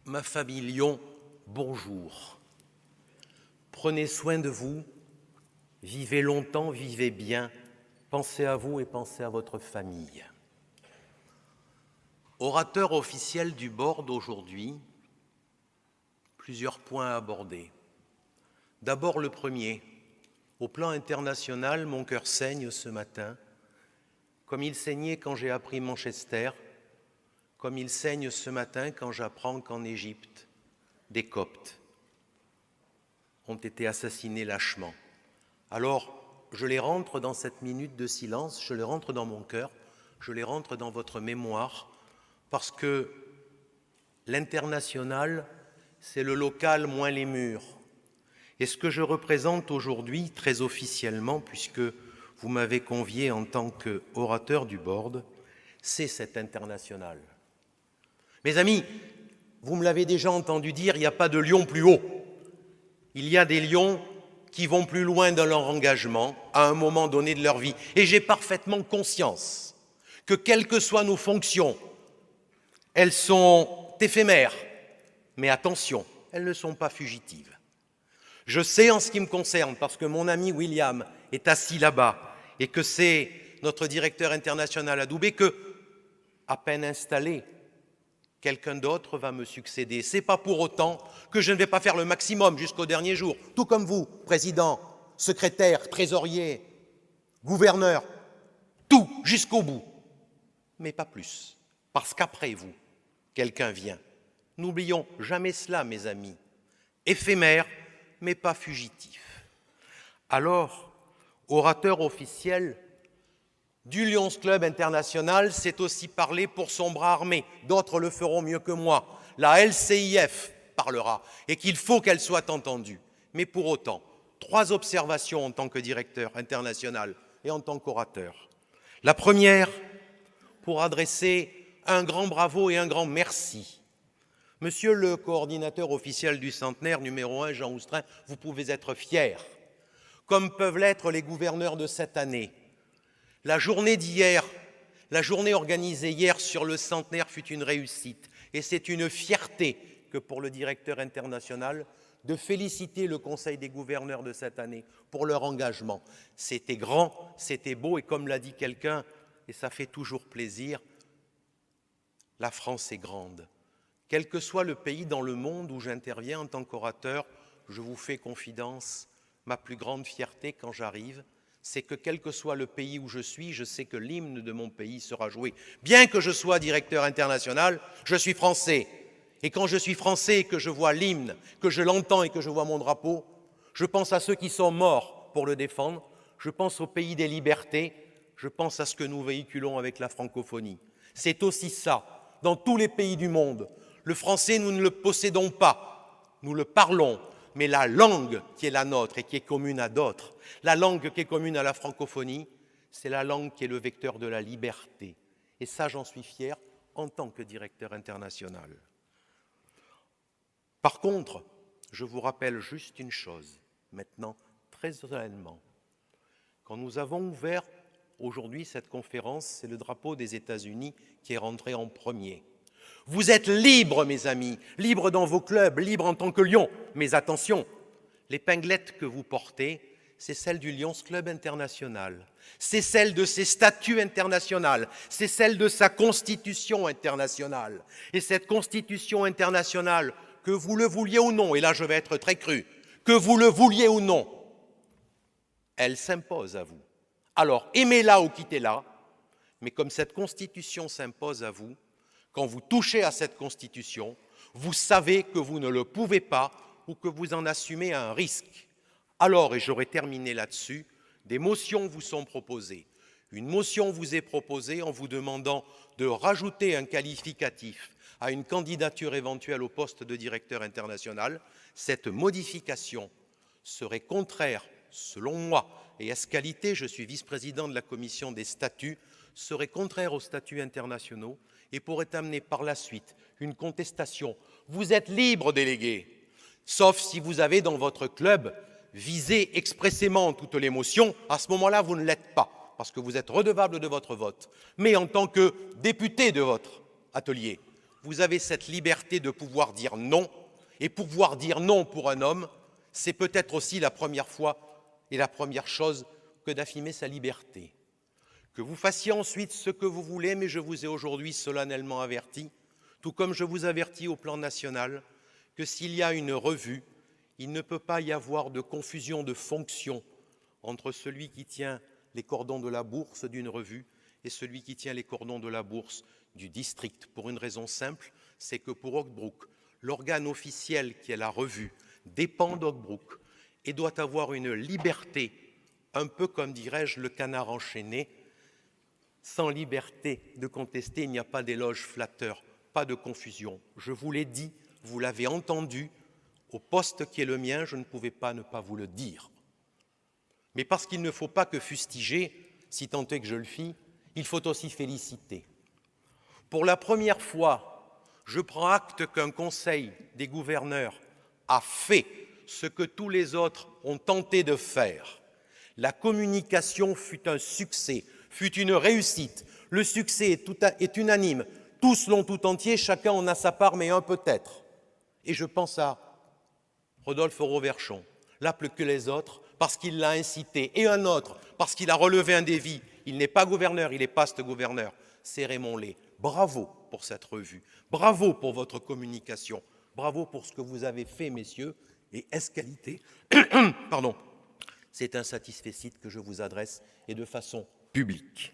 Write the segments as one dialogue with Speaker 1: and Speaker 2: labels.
Speaker 1: Ma famille Lyon, bonjour. Prenez soin de vous, vivez longtemps, vivez bien, pensez à vous et pensez à votre famille. Orateur officiel du board aujourd'hui, plusieurs points à aborder. D'abord le premier, au plan international, mon cœur saigne ce matin, comme il saignait quand j'ai appris Manchester, comme il saigne ce matin quand j'apprends qu'en Égypte, des Coptes ont été assassinés lâchement. Alors, je les rentre dans cette minute de silence, je les rentre dans mon cœur, je les rentre dans votre mémoire, parce que l'international, c'est le local moins les murs. Et ce que je représente aujourd'hui, très officiellement, puisque vous m'avez convié en tant qu'orateur du board, c'est cet international. Mes amis, vous me l'avez déjà entendu dire, il n'y a pas de lion plus haut. Il y a des lions qui vont plus loin dans leur engagement à un moment donné de leur vie. Et j'ai parfaitement conscience que quelles que soient nos fonctions, elles sont éphémères. Mais attention, elles ne sont pas fugitives. Je sais en ce qui me concerne, parce que mon ami William est assis là-bas et que c'est notre directeur international à Doubé, que, à peine installé, quelqu'un d'autre va me succéder. Ce n'est pas pour autant que je ne vais pas faire le maximum jusqu'au dernier jour, tout comme vous, président, secrétaire, trésorier, gouverneur, tout jusqu'au bout, mais pas plus, parce qu'après vous, quelqu'un vient. N'oublions jamais cela, mes amis, éphémère, mais pas fugitif. Alors, orateur officiel du Lions Club International, c'est aussi parler pour son bras armé. D'autres le feront mieux que moi. La LCIF parlera et qu'il faut qu'elle soit entendue. Mais pour autant, 3 observations en tant que directeur international et en tant qu'orateur. La première, pour adresser un grand bravo et un grand merci. Monsieur le coordinateur officiel du centenaire, numéro 1, Jean Oustrin, vous pouvez être fier, comme peuvent l'être les gouverneurs de cette année. La journée d'hier, la journée organisée hier sur le centenaire fut une réussite. Et c'est une fierté que pour le directeur international de féliciter le Conseil des gouverneurs de cette année pour leur engagement. C'était grand, c'était beau et comme l'a dit quelqu'un, et ça fait toujours plaisir, la France est grande. Quel que soit le pays dans le monde où j'interviens en tant qu'orateur, je vous fais confidence, ma plus grande fierté quand j'arrive, c'est que quel que soit le pays où je suis, je sais que l'hymne de mon pays sera joué. Bien que je sois directeur international, je suis français. Et quand je suis français et que je vois l'hymne, que je l'entends et que je vois mon drapeau, je pense à ceux qui sont morts pour le défendre, je pense au pays des libertés, je pense à ce que nous véhiculons avec la francophonie. C'est aussi ça, dans tous les pays du monde. Le français, nous ne le possédons pas, nous le parlons, mais la langue qui est la nôtre et qui est commune à d'autres, la langue qui est commune à la francophonie, c'est la langue qui est le vecteur de la liberté. Et ça, j'en suis fier en tant que directeur international. Par contre, je vous rappelle juste une chose, maintenant, très solennellement. Quand nous avons ouvert aujourd'hui cette conférence, c'est le drapeau des États-Unis qui est rentré en premier. Vous êtes libres, mes amis, libres dans vos clubs, libres en tant que Lions. Mais attention, l'épinglette que vous portez, c'est celle du Lions Club International. C'est celle de ses statuts internationaux. C'est celle de sa constitution internationale. Et cette constitution internationale, que vous le vouliez ou non, et là je vais être très cru, que vous le vouliez ou non, elle s'impose à vous. Alors, aimez-la ou quittez-la, mais comme cette constitution s'impose à vous, quand vous touchez à cette constitution, vous savez que vous ne le pouvez pas ou que vous en assumez un risque. Alors, et j'aurai terminé là-dessus, des motions vous sont proposées. Une motion vous est proposée en vous demandant de rajouter un qualificatif à une candidature éventuelle au poste de directeur international. Cette modification serait contraire, selon moi, et à ce qualité, je suis vice-président de la commission des statuts, serait contraire aux statuts internationaux et pourrait amener par la suite une contestation. Vous êtes libre, délégué, sauf si vous avez dans votre club visé expressément toutes les motions. À ce moment-là, vous ne l'êtes pas, parce que vous êtes redevable de votre vote. Mais en tant que député de votre atelier, vous avez cette liberté de pouvoir dire non, et pouvoir dire non pour un homme, c'est peut-être aussi la première fois et la première chose que d'affirmer sa liberté. Que vous fassiez ensuite ce que vous voulez, mais je vous ai aujourd'hui solennellement averti, tout comme je vous avertis au plan national, que s'il y a une revue, il ne peut pas y avoir de confusion de fonction entre celui qui tient les cordons de la bourse d'une revue et celui qui tient les cordons de la bourse du district, pour une raison simple, c'est que pour Hochbrook, l'organe officiel qui est la revue dépend d'Hochbrook et doit avoir une liberté, un peu comme, dirais-je, le canard enchaîné. Sans liberté de contester, il n'y a pas d'éloge flatteur, pas de confusion. Je vous l'ai dit, vous l'avez entendu, au poste qui est le mien, je ne pouvais pas ne pas vous le dire. Mais parce qu'il ne faut pas que fustiger, si tant est que je le fis, il faut aussi féliciter. Pour la première fois, je prends acte qu'un conseil des gouverneurs a fait ce que tous les autres ont tenté de faire. La communication fut un succès, fut une réussite. Le succès est unanime. Tous l'ont tout entier, chacun en a sa part, mais un peut-être. Et je pense à Rodolphe Roverchon, là plus que les autres, parce qu'il l'a incité, et un autre, parce qu'il a relevé un défi. Il n'est pas gouverneur, il est paste-gouverneur. C'est Raymond Lay. Bravo pour cette revue. Bravo pour votre communication. Bravo pour ce que vous avez fait, messieurs. Et est-ce qualité pardon. C'est un satisfecit que je vous adresse, et de façon publique.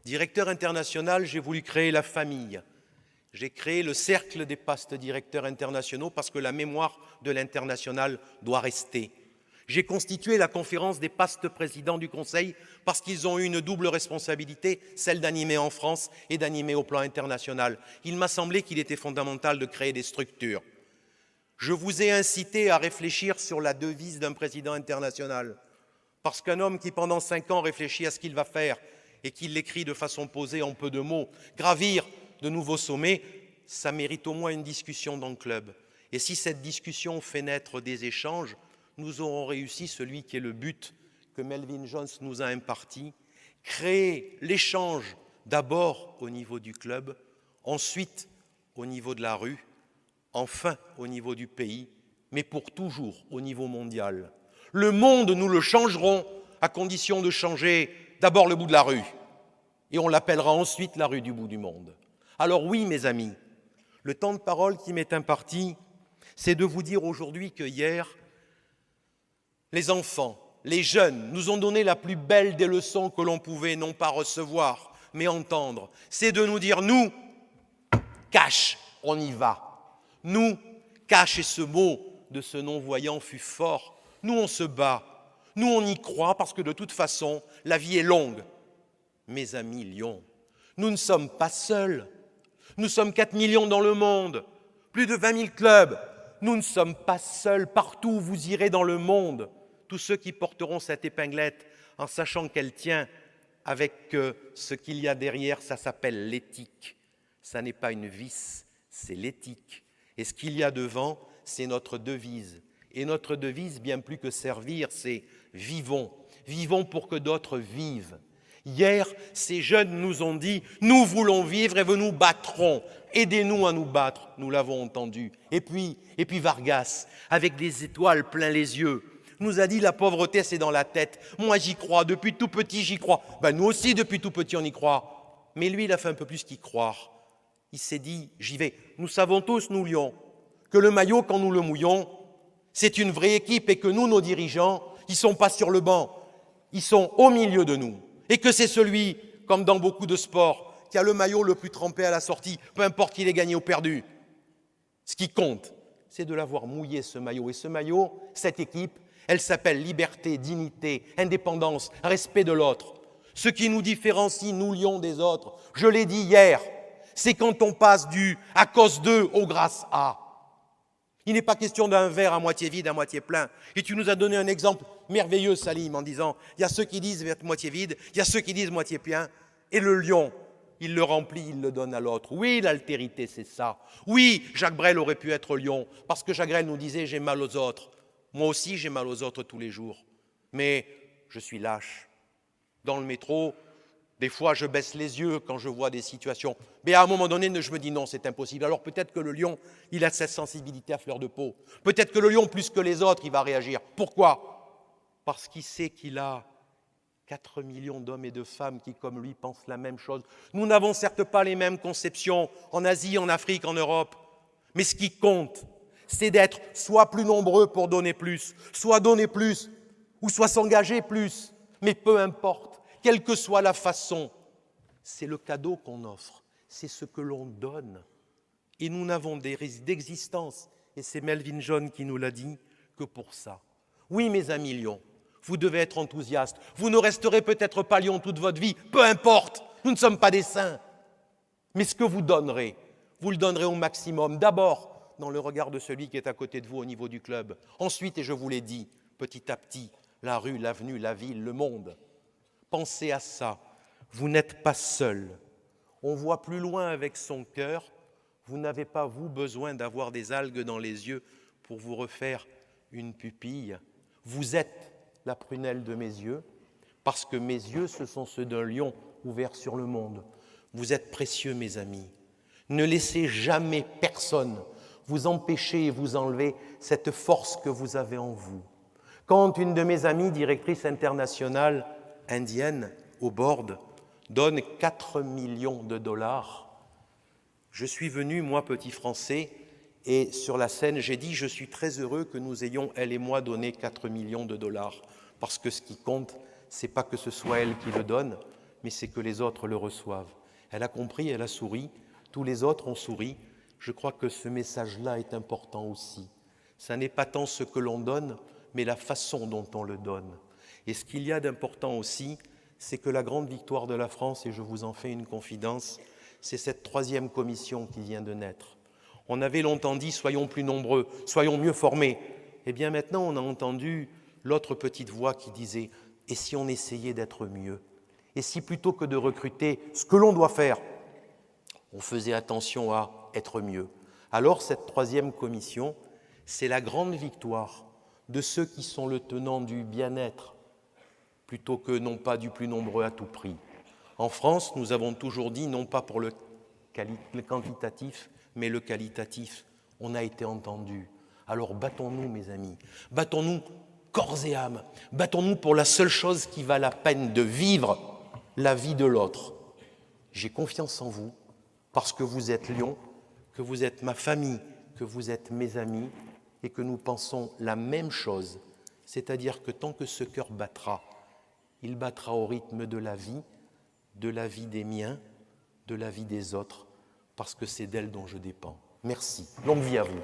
Speaker 1: Directeur international, j'ai voulu créer la famille. J'ai créé le cercle des pastes directeurs internationaux parce que la mémoire de l'international doit rester. J'ai constitué la conférence des pastes présidents du Conseil parce qu'ils ont eu une double responsabilité, celle d'animer en France et d'animer au plan international. Il m'a semblé qu'il était fondamental de créer des structures. Je vous ai incité à réfléchir sur la devise d'un président international, parce qu'un homme qui pendant 5 ans réfléchit à ce qu'il va faire et qu'il l'écrit de façon posée en peu de mots, gravir de nouveaux sommets, ça mérite au moins une discussion dans le club. Et si cette discussion fait naître des échanges, nous aurons réussi celui qui est le but que Melvin Jones nous a imparti, créer l'échange d'abord au niveau du club, ensuite au niveau de la rue, enfin au niveau du pays, mais pour toujours au niveau mondial. Le monde, nous le changerons à condition de changer d'abord le bout de la rue, et on l'appellera ensuite la rue du bout du monde. Alors oui, mes amis, le temps de parole qui m'est imparti, c'est de vous dire aujourd'hui que hier, les enfants, les jeunes nous ont donné la plus belle des leçons que l'on pouvait non pas recevoir, mais entendre. C'est de nous dire, nous, cash, on y va. Nous, cash, et ce mot de ce non-voyant fut fort, nous on se bat, nous on y croit parce que de toute façon, la vie est longue. Mes amis lions, nous ne sommes pas seuls, nous sommes 4 millions dans le monde, plus de 20 000 clubs, nous ne sommes pas seuls, partout où vous irez dans le monde, tous ceux qui porteront cette épinglette en sachant qu'elle tient avec ce qu'il y a derrière, ça s'appelle l'éthique. Ça n'est pas une vis, c'est l'éthique. Et ce qu'il y a devant, c'est notre devise. Et notre devise, bien plus que servir, c'est vivons. Vivons pour que d'autres vivent. Hier, ces jeunes nous ont dit « Nous voulons vivre et nous nous battrons. Aidez-nous à nous battre. » Nous l'avons entendu. Et puis Vargas, avec des étoiles plein les yeux, nous a dit « La pauvreté, c'est dans la tête. Moi, j'y crois. Depuis tout petit, j'y crois. » Nous aussi, depuis tout petit, on y croit. Mais lui, il a fait un peu plus qu'y croire. Il s'est dit « J'y vais. » Nous savons tous, nous lions, que le maillot, quand nous le mouillons, c'est une vraie équipe et que nous, nos dirigeants, ils ne sont pas sur le banc. Ils sont au milieu de nous. Et que c'est celui, comme dans beaucoup de sports, qui a le maillot le plus trempé à la sortie, peu importe qu'il ait gagné ou perdu. Ce qui compte, c'est de l'avoir mouillé, ce maillot. Et ce maillot, cette équipe, elle s'appelle liberté, dignité, indépendance, respect de l'autre. Ce qui nous différencie, nous lions des autres, je l'ai dit hier, c'est quand on passe du « à cause d'eux » au « grâce à ». Il n'est pas question d'un verre à moitié vide, à moitié plein. Et tu nous as donné un exemple merveilleux, Salim, en disant « il y a ceux qui disent moitié vide, il y a ceux qui disent moitié plein ». Et le lion, il le remplit, il le donne à l'autre. Oui, l'altérité, c'est ça. Oui, Jacques Brel aurait pu être lion, parce que Jacques Brel nous disait « j'ai mal aux autres ». Moi aussi, j'ai mal aux autres tous les jours. Mais je suis lâche. Dans le métro, Des fois, je baisse les yeux quand je vois des situations. Mais à un moment donné, je me dis non, c'est impossible. Alors peut-être que le lion, il a cette sensibilité à fleur de peau. Peut-être que le lion, plus que les autres, il va réagir. Pourquoi? Parce qu'il sait qu'il a 4 millions d'hommes et de femmes qui, comme lui, pensent la même chose. Nous n'avons certes pas les mêmes conceptions en Asie, en Afrique, en Europe. Mais ce qui compte, c'est d'être soit plus nombreux pour donner plus, ou soit s'engager plus. Mais peu importe, quelle que soit la façon, c'est le cadeau qu'on offre, c'est ce que l'on donne. Et nous n'avons d'existence, et c'est Melvin John qui nous l'a dit, que pour ça. Oui, mes amis lions, vous devez être enthousiastes. Vous ne resterez peut-être pas lion toute votre vie, peu importe, nous ne sommes pas des saints. Mais ce que vous donnerez, vous le donnerez au maximum. D'abord, dans le regard de celui qui est à côté de vous au niveau du club. Ensuite, et je vous l'ai dit, petit à petit, la rue, l'avenue, la ville, le monde. Pensez à ça. Vous n'êtes pas seul. On voit plus loin avec son cœur. Vous n'avez pas, vous, besoin d'avoir des algues dans les yeux pour vous refaire une pupille. Vous êtes la prunelle de mes yeux, parce que mes yeux, ce sont ceux d'un lion ouvert sur le monde. Vous êtes précieux, mes amis. Ne laissez jamais personne vous empêcher et vous enlever cette force que vous avez en vous. Quand une de mes amies, directrice internationale indienne, au board, donne 4 millions de dollars, je suis venu, moi, petit Français, et sur la scène, j'ai dit, je suis très heureux que nous ayons, elle et moi, donné 4 millions de dollars. Parce que ce qui compte, ce n'est pas que ce soit elle qui le donne, mais c'est que les autres le reçoivent. Elle a compris, elle a souri, tous les autres ont souri. Je crois que ce message-là est important aussi. Ça n'est pas tant ce que l'on donne, mais la façon dont on le donne. Et ce qu'il y a d'important aussi, c'est que la grande victoire de la France, et je vous en fais une confidence, c'est cette troisième commission qui vient de naître. On avait longtemps dit « soyons plus nombreux, soyons mieux formés ». Eh bien maintenant, on a entendu l'autre petite voix qui disait « et si on essayait d'être mieux? Et si plutôt que de recruter ce que l'on doit faire, on faisait attention à être mieux ?» Alors cette troisième commission, c'est la grande victoire de ceux qui sont le tenant du bien-être, plutôt que non pas du plus nombreux à tout prix. En France, nous avons toujours dit, non pas pour le quantitatif, mais le qualitatif. On a été entendus. Alors battons-nous, mes amis. Battons-nous corps et âme. Battons-nous pour la seule chose qui va la peine de vivre, la vie de l'autre. J'ai confiance en vous, parce que vous êtes Lyon, que vous êtes ma famille, que vous êtes mes amis, et que nous pensons la même chose. C'est-à-dire que tant que ce cœur battra, il battra au rythme de la vie des miens, de la vie des autres, parce que c'est d'elle dont je dépends. Merci. Longue vie à vous.